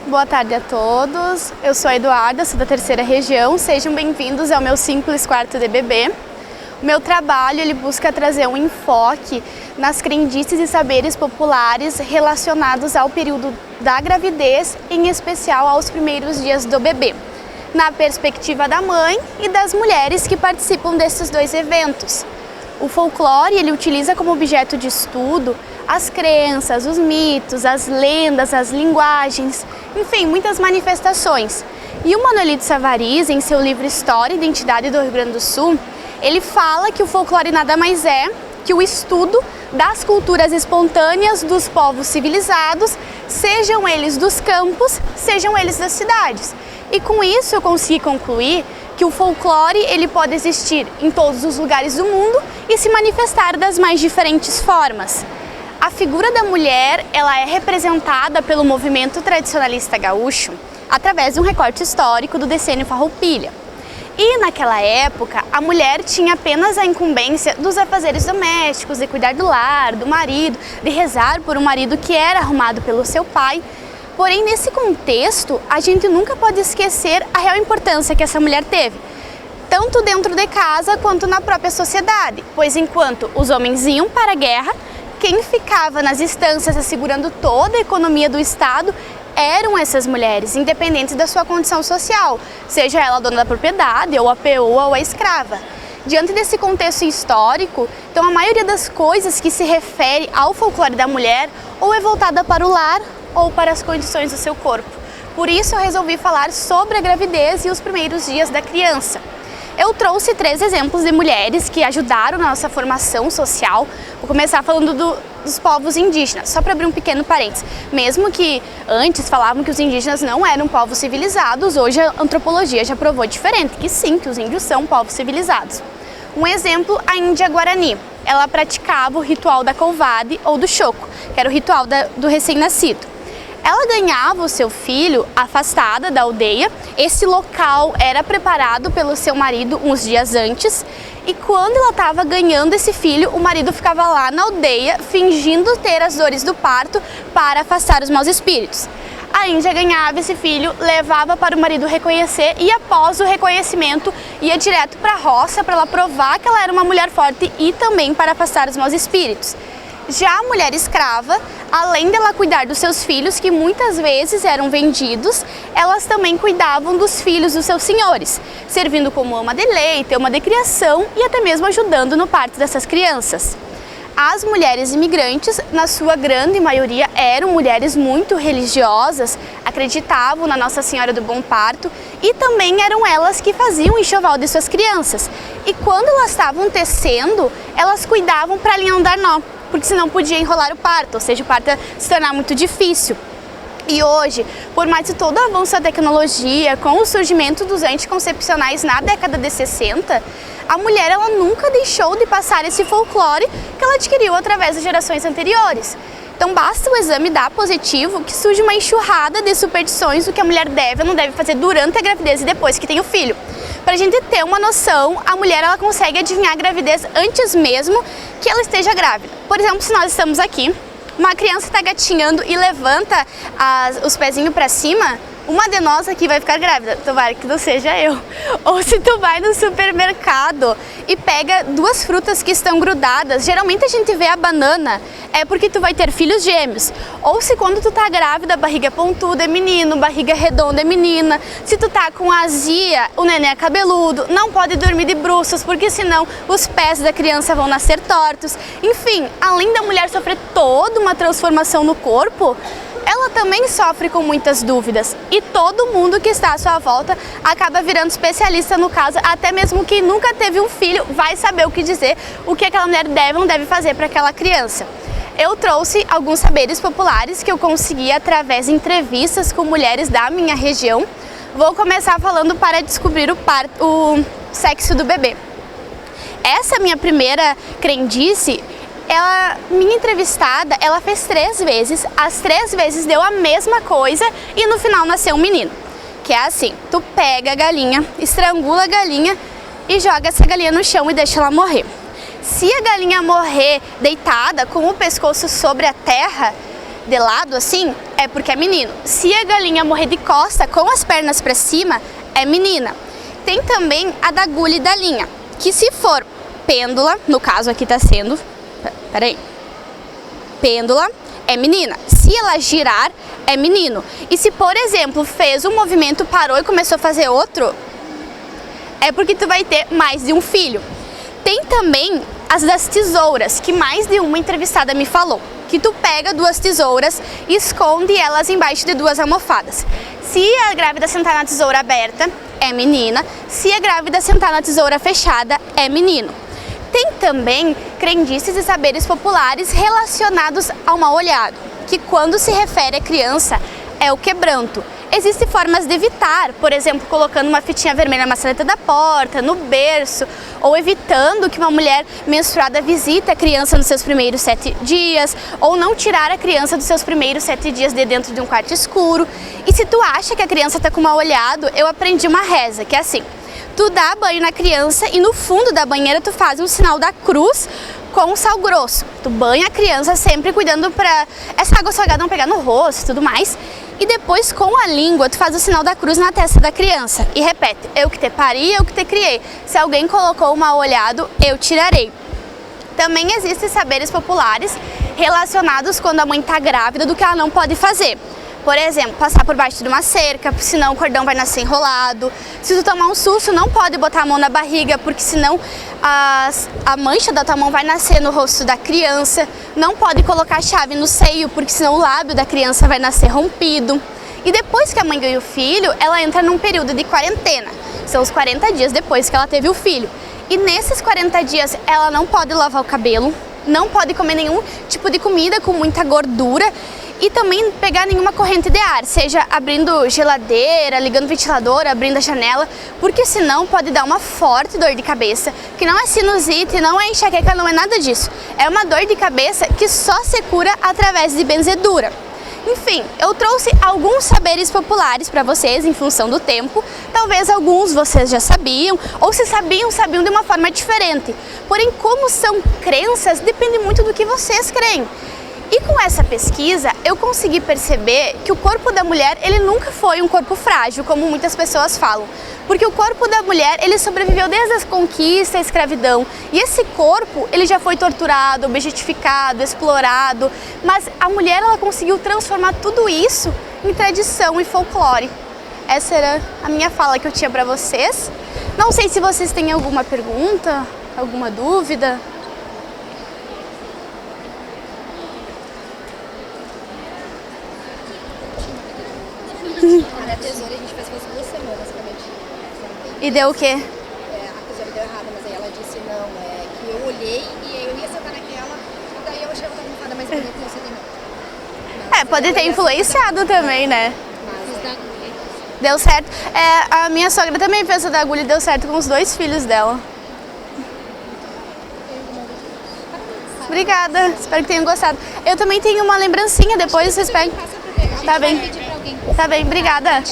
Boa tarde a todos, eu sou a Eduarda, sou da terceira região, sejam bem-vindos ao meu Simples Quarto DBB. O meu trabalho ele busca trazer um enfoque nas crendices e saberes populares relacionados ao período da gravidez, em especial aos primeiros dias do bebê, na perspectiva da mãe e das mulheres que participam desses dois eventos. O folclore ele utiliza como objeto de estudo as crenças, os mitos, as lendas, as linguagens, enfim, muitas manifestações. E o Manolito Savariz, em seu livro História e Identidade do Rio Grande do Sul, ele fala que o folclore nada mais é que o estudo das culturas espontâneas dos povos civilizados, sejam eles dos campos, sejam eles das cidades. E com isso eu consegui concluir que o folclore ele pode existir em todos os lugares do mundo e se manifestar das mais diferentes formas. A figura da mulher ela é representada pelo movimento tradicionalista gaúcho através de um recorte histórico do decênio Farroupilha. E naquela época, a mulher tinha apenas a incumbência dos afazeres domésticos, de cuidar do lar, do marido, de rezar por um marido que era arrumado pelo seu pai. Porém, nesse contexto, a gente nunca pode esquecer a real importância que essa mulher teve, tanto dentro de casa quanto na própria sociedade, pois enquanto os homens iam para a guerra, quem ficava nas estâncias assegurando toda a economia do Estado eram essas mulheres, independente da sua condição social, seja ela dona da propriedade, ou a peoa, ou a escrava. Diante desse contexto histórico, então a maioria das coisas que se refere ao folclore da mulher ou é voltada para o lar ou para as condições do seu corpo. Por isso eu resolvi falar sobre a gravidez e os primeiros dias da criança. Eu trouxe 3 exemplos de mulheres que ajudaram na nossa formação social. Vou começar falando dos povos indígenas, só para abrir um pequeno parênteses. Mesmo que antes falavam que os indígenas não eram povos civilizados, hoje a antropologia já provou diferente, que sim, que os índios são povos civilizados. Um exemplo, a Índia Guarani. Ela praticava o ritual da couvade ou do choco, que era o ritual do recém-nascido. Ela ganhava o seu filho afastada da aldeia, esse local era preparado pelo seu marido uns dias antes e quando ela estava ganhando esse filho, o marido ficava lá na aldeia fingindo ter as dores do parto para afastar os maus espíritos. A Índia ganhava esse filho, levava para o marido reconhecer e após o reconhecimento ia direto para a roça para ela provar que ela era uma mulher forte e também para afastar os maus espíritos. Já a mulher escrava, além dela cuidar dos seus filhos, que muitas vezes eram vendidos, elas também cuidavam dos filhos dos seus senhores, servindo como ama de leite, ama de criação e até mesmo ajudando no parto dessas crianças. As mulheres imigrantes, na sua grande maioria, eram mulheres muito religiosas, acreditavam na Nossa Senhora do Bom Parto e também eram elas que faziam o enxoval de suas crianças. E quando elas estavam tecendo, elas cuidavam para a linha não dar nó, porque senão podia enrolar o parto, ou seja, o parto ia se tornar muito difícil. E hoje, por mais de todo o avanço da tecnologia, com o surgimento dos anticoncepcionais na década de 60, a mulher ela nunca deixou de passar esse folclore que ela adquiriu através das gerações anteriores. Então basta o exame dar positivo que surge uma enxurrada de superstições do que a mulher deve ou não deve fazer durante a gravidez e depois que tem o filho. Para a gente ter uma noção, a mulher ela consegue adivinhar a gravidez antes mesmo que ela esteja grávida. Por exemplo, se nós estamos aqui, uma criança está gatinhando e levanta os pezinhos para cima, uma de nós aqui vai ficar grávida, tomara que não seja eu. Ou se tu vai no supermercado e pega 2 frutas que estão grudadas, geralmente a gente vê a banana, é porque tu vai ter filhos gêmeos. Ou se quando tu tá grávida, a barriga pontuda é menino, barriga redonda é menina. Se tu tá com azia, o neném é cabeludo, não pode dormir de bruços, porque senão os pés da criança vão nascer tortos. Enfim, além da mulher sofrer toda uma transformação no corpo, ela também sofre com muitas dúvidas e todo mundo que está à sua volta acaba virando especialista no caso, até mesmo quem nunca teve um filho vai saber o que dizer, o que aquela mulher deve ou não deve fazer para aquela criança. Eu trouxe alguns saberes populares que eu consegui através de entrevistas com mulheres da minha região. Vou começar falando para descobrir o sexo do bebê. Essa minha primeira crendice, minha entrevistada, ela fez 3 vezes, as 3 vezes deu a mesma coisa e no final nasceu um menino. Que é assim, tu pega a galinha, estrangula a galinha e joga essa galinha no chão e deixa ela morrer. Se a galinha morrer deitada, com o pescoço sobre a terra, de lado assim, é porque é menino. Se a galinha morrer de costa com as pernas para cima, é menina. Tem também a da agulha e da linha, que se for pêndula, no caso aqui tá sendo, peraí, pêndula, é menina. Se ela girar, é menino. E se, por exemplo, fez um movimento, parou e começou a fazer outro, é porque tu vai ter mais de um filho. Tem também as das tesouras, que mais de uma entrevistada me falou, que tu pega 2 tesouras e esconde elas embaixo de 2 almofadas. Se a grávida sentar na tesoura aberta, é menina. Se a grávida sentar na tesoura fechada, é menino. Tem também crendices e saberes populares relacionados ao mal olhado, que quando se refere à criança é o quebranto. Existem formas de evitar, por exemplo, colocando uma fitinha vermelha na maçaneta da porta, no berço, ou evitando que uma mulher menstruada visite a criança nos seus primeiros 7 dias, ou não tirar a criança dos seus primeiros 7 dias de dentro de um quarto escuro. E se tu acha que a criança está com mal olhado, eu aprendi uma reza, que é assim: tu dá banho na criança e no fundo da banheira tu faz um sinal da cruz com sal grosso. Tu banha a criança sempre cuidando para essa água salgada não pegar no rosto e tudo mais. E depois, com a língua, tu faz o sinal da cruz na testa da criança e repete: eu que te pari, eu que te criei. Se alguém colocou o mal olhado, eu tirarei. Também existem saberes populares relacionados quando a mãe está grávida do que ela não pode fazer. Por exemplo, passar por baixo de uma cerca, senão o cordão vai nascer enrolado. Se tu tomar um susto, não pode botar a mão na barriga, porque senão a mancha da tua mão vai nascer no rosto da criança. Não pode colocar a chave no seio, porque senão o lábio da criança vai nascer rompido. E depois que a mãe ganha o filho, ela entra num período de quarentena. São os 40 dias depois que ela teve o filho. E nesses 40 dias, ela não pode lavar o cabelo, não pode comer nenhum tipo de comida com muita gordura, e também pegar nenhuma corrente de ar, seja abrindo geladeira, ligando o ventilador, abrindo a janela, porque senão pode dar uma forte dor de cabeça, que não é sinusite, não é enxaqueca, não é nada disso. É uma dor de cabeça que só se cura através de benzedura. Enfim, eu trouxe alguns saberes populares para vocês em função do tempo. Talvez alguns vocês já sabiam, ou se sabiam, sabiam de uma forma diferente. Porém, como são crenças, depende muito do que vocês creem. E com essa pesquisa, eu consegui perceber que o corpo da mulher, ele nunca foi um corpo frágil, como muitas pessoas falam. Porque o corpo da mulher, ele sobreviveu desde as conquistas, a escravidão. E esse corpo, ele já foi torturado, objetificado, explorado. Mas a mulher, ela conseguiu transformar tudo isso em tradição e folclore. Essa era a minha fala que eu tinha para vocês. Não sei se vocês têm alguma pergunta, alguma dúvida. Na tesoura a gente fez 2 semanas pra minha tia. E deu o quê? A tesoura deu errado, mas aí ela disse não, que eu olhei e eu ia sentar naquela, e daí eu achei outra almofada mais bonita e eu sentei não. Pode ter influenciado também, né? Mas deu certo. A minha sogra também fez a da agulha e deu certo com os 2 filhos dela. Obrigada, espero que tenham gostado. Eu também tenho uma lembrancinha, depois vocês pegam. Tá bem. Tá bem, obrigada.